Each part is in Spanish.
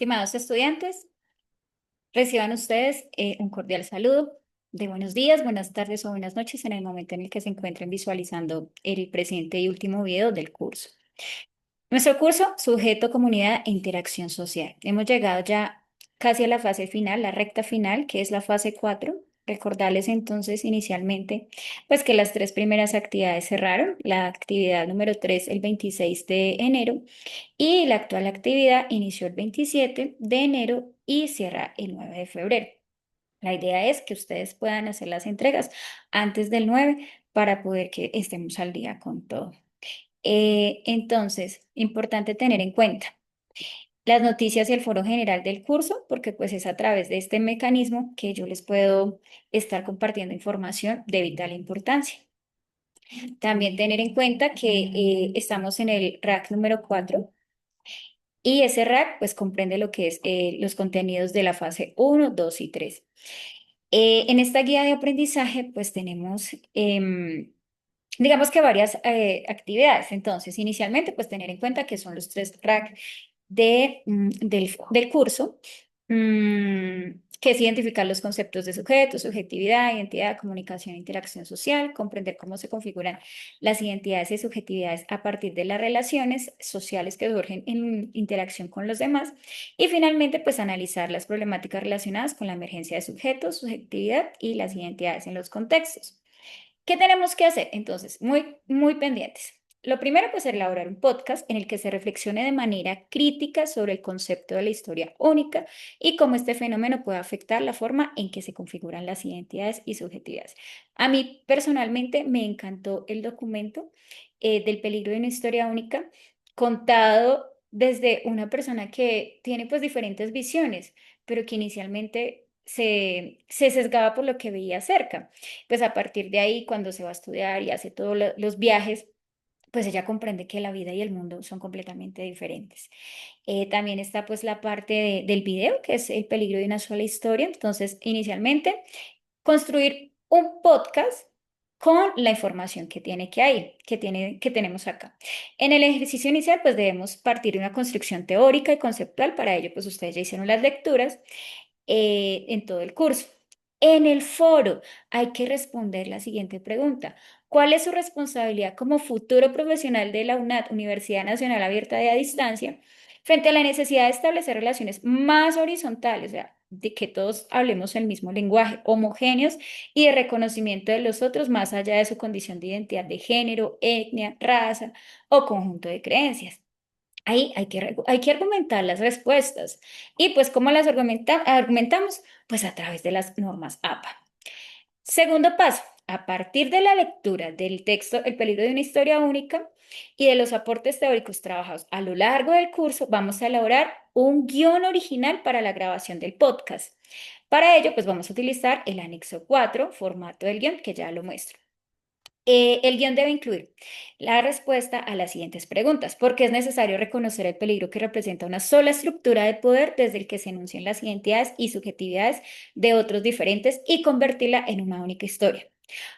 Estimados estudiantes, reciban ustedes un cordial saludo de buenos días, buenas tardes o buenas noches en el momento en el que se encuentren visualizando el presente y último video del curso. Nuestro curso, Sujeto, Comunidad e Interacción Social. Hemos llegado ya casi a la fase final, la recta final, que es la fase 4. Recordarles entonces inicialmente, pues que las tres primeras actividades cerraron, la actividad número 3 el 26 de enero y la actual actividad inició el 27 de enero y cierra el 9 de febrero. La idea es que ustedes puedan hacer las entregas antes del 9 para poder que estemos al día con todo. Entonces, importante tener en cuenta las noticias y el foro general del curso, porque pues es a través de este mecanismo que yo les puedo estar compartiendo información de vital importancia. También tener en cuenta que estamos en el rack número 4 y ese rack pues comprende lo que es los contenidos de la fase 1, 2 y 3. En esta guía de aprendizaje pues tenemos digamos que varias actividades. Entonces, inicialmente, pues tener en cuenta que son los tres tracks del curso, que es identificar los conceptos de sujeto, subjetividad, identidad, comunicación e interacción social, comprender cómo se configuran las identidades y subjetividades a partir de las relaciones sociales que surgen en interacción con los demás y finalmente, pues analizar las problemáticas relacionadas con la emergencia de sujetos, subjetividad y las identidades en los contextos. ¿Qué tenemos que hacer? Entonces, muy pendientes. Lo primero, pues, es elaborar un podcast en el que se reflexione de manera crítica sobre el concepto de la historia única y cómo este fenómeno puede afectar la forma en que se configuran las identidades y subjetividades. A mí personalmente me encantó el documento del peligro de una historia única contado desde una persona que tiene pues diferentes visiones, pero que inicialmente se sesgaba por lo que veía cerca. Pues a partir de ahí, cuando se va a estudiar y hace todos los viajes, pues ella comprende que la vida y el mundo son completamente diferentes. También está pues la parte del video, que es el peligro de una sola historia. Entonces, inicialmente, construir un podcast con la información que tiene que hay, que tenemos acá. En el ejercicio inicial, pues debemos partir de una construcción teórica y conceptual. Para ello, pues ustedes ya hicieron las lecturas en todo el curso. En el foro hay que responder la siguiente pregunta. ¿Cuál es su responsabilidad como futuro profesional de la UNAD, Universidad Nacional Abierta y a Distancia, frente a la necesidad de establecer relaciones más horizontales, o sea, de que todos hablemos el mismo lenguaje, homogéneos y de reconocimiento de los otros más allá de su condición de identidad de género, etnia, raza o conjunto de creencias? Ahí hay que argumentar las respuestas. ¿Y pues cómo las argumentamos? Pues a través de las normas APA. Segundo paso, a partir de la lectura del texto El peligro de una historia única y de los aportes teóricos trabajados a lo largo del curso, vamos a elaborar un guión original para la grabación del podcast. Para ello, pues vamos a utilizar el anexo 4, formato del guión, que ya lo muestro. El guión debe incluir la respuesta a las siguientes preguntas. ¿Por qué es necesario reconocer el peligro que representa una sola estructura de poder desde el que se enuncian las identidades y subjetividades de otros diferentes y convertirla en una única historia?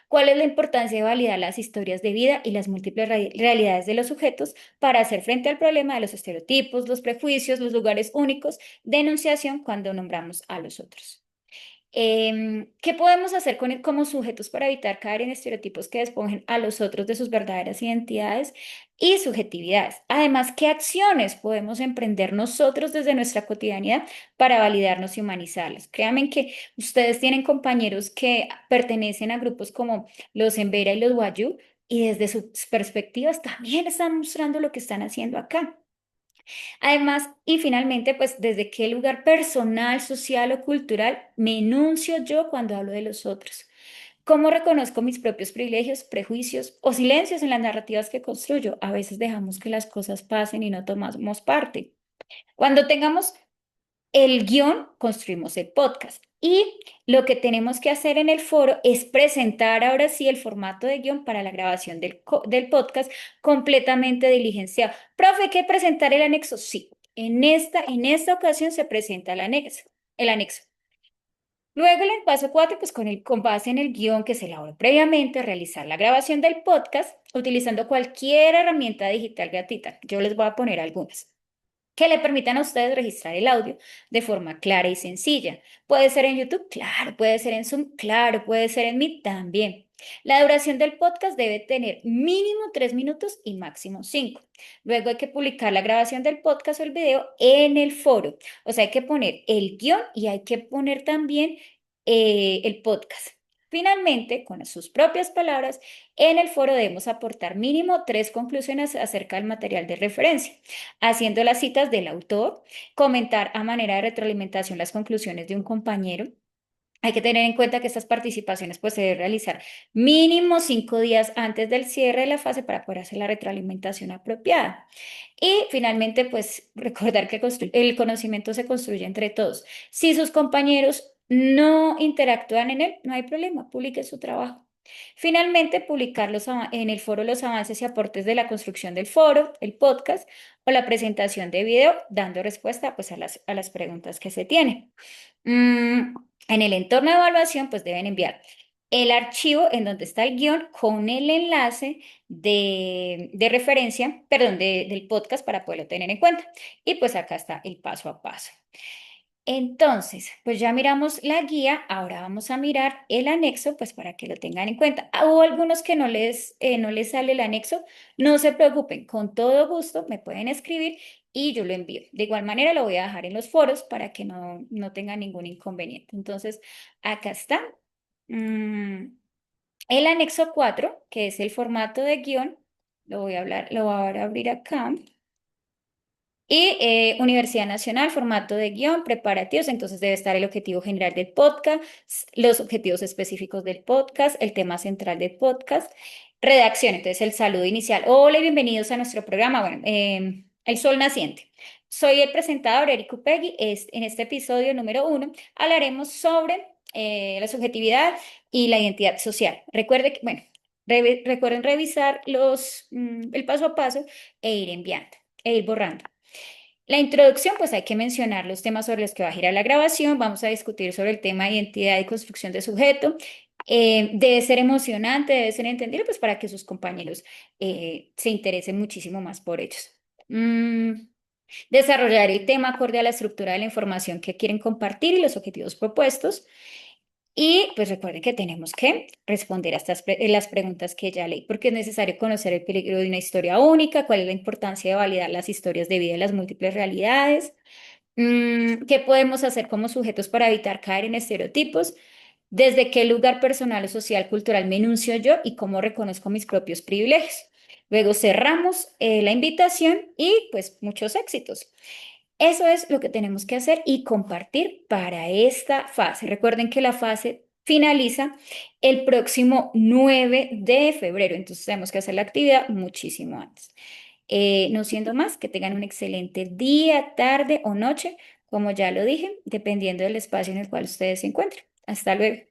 ¿Cuál es la importancia de validar las historias de vida y las múltiples realidades de los sujetos para hacer frente al problema de los estereotipos, los prejuicios, los lugares únicos de enunciación cuando nombramos a los otros? ¿Qué podemos hacer como sujetos para evitar caer en estereotipos que despojen a los otros de sus verdaderas identidades y subjetividades? Además, ¿qué acciones podemos emprender nosotros desde nuestra cotidianidad para validarnos y humanizarlos? Créanme que ustedes tienen compañeros que pertenecen a grupos como los Embera y los Wayuu y desde sus perspectivas también están mostrando lo que están haciendo acá. Además, y finalmente, pues desde qué lugar personal, social o cultural me enuncio yo cuando hablo de los otros. ¿Cómo reconozco mis propios privilegios, prejuicios o silencios en las narrativas que construyo? A veces dejamos que las cosas pasen y no tomamos parte. Cuando tengamos el guión, construimos el podcast. Y lo que tenemos que hacer en el foro es presentar ahora sí el formato de guión para la grabación del podcast completamente diligenciado. Profe, ¿hay que presentar el anexo? Sí, en esta ocasión se presenta el anexo. El anexo. Luego, en el paso 4, pues con base en el guión que se elaboró previamente, realizar la grabación del podcast utilizando cualquier herramienta digital gratuita. Yo les voy a poner algunas. que le permitan a ustedes registrar el audio de forma clara y sencilla. Puede ser en YouTube, claro, puede ser en Zoom, claro, puede ser en Meet también. La duración del podcast debe tener mínimo 3 minutos y máximo 5. Luego hay que publicar la grabación del podcast o el video en el foro. O sea, hay que poner el guión y hay que poner también el podcast. Finalmente, con sus propias palabras, en el foro debemos aportar mínimo 3 conclusiones acerca del material de referencia, haciendo las citas del autor, comentar a manera de retroalimentación las conclusiones de un compañero. Hay que tener en cuenta que estas participaciones pues, se deben realizar mínimo 5 días antes del cierre de la fase para poder hacer la retroalimentación apropiada. Y finalmente, pues recordar que el conocimiento se construye entre todos. Si sus compañeros no interactúan en él, no hay problema, publique su trabajo. Finalmente, publicar en el foro los avances y aportes de la construcción del foro, el podcast o la presentación de video, dando respuesta pues, a las preguntas que se tienen. Mm, en el entorno de evaluación, pues deben enviar el archivo en donde está el guión con el enlace de referencia, perdón, del podcast para poderlo tener en cuenta. Y pues acá está el paso a paso. Entonces, pues ya miramos la guía, ahora vamos a mirar el anexo, pues para que lo tengan en cuenta. Hubo algunos que no les sale el anexo, no se preocupen, con todo gusto me pueden escribir y yo lo envío. De igual manera lo voy a dejar en los foros para que no tengan ningún inconveniente. Entonces, acá está. Mm, el anexo 4, que es el formato de guión, lo voy a abrir acá. Y Universidad Nacional, formato de guión, preparativos, entonces debe estar el objetivo general del podcast, los objetivos específicos del podcast, el tema central del podcast, redacción, entonces el saludo inicial. Hola y bienvenidos a nuestro programa, bueno, El Sol Naciente. Soy el presentador Eric Upegui. En este episodio número 1 hablaremos sobre la subjetividad y la identidad social. Bueno, recuerden revisar el paso a paso e ir enviando, e ir borrando. La introducción, pues hay que mencionar los temas sobre los que va a girar la grabación. Vamos a discutir sobre el tema de identidad y construcción de sujeto. Debe ser emocionante, debe ser entendible, pues para que sus compañeros se interesen muchísimo más por ellos. Desarrollar el tema acorde a la estructura de la información que quieren compartir y los objetivos propuestos. Y pues recuerden que tenemos que responder a las preguntas que ya leí, porque es necesario conocer el peligro de una historia única, cuál es la importancia de validar las historias de vida de las múltiples realidades, qué podemos hacer como sujetos para evitar caer en estereotipos, desde qué lugar personal o social cultural me enuncio yo y cómo reconozco mis propios privilegios. Luego cerramos la invitación y pues muchos éxitos. Eso es lo que tenemos que hacer y compartir para esta fase. Recuerden que la fase finaliza el próximo 9 de febrero, entonces tenemos que hacer la actividad muchísimo antes. No siendo más, que tengan un excelente día, tarde o noche, como ya lo dije, dependiendo del espacio en el cual ustedes se encuentren. Hasta luego.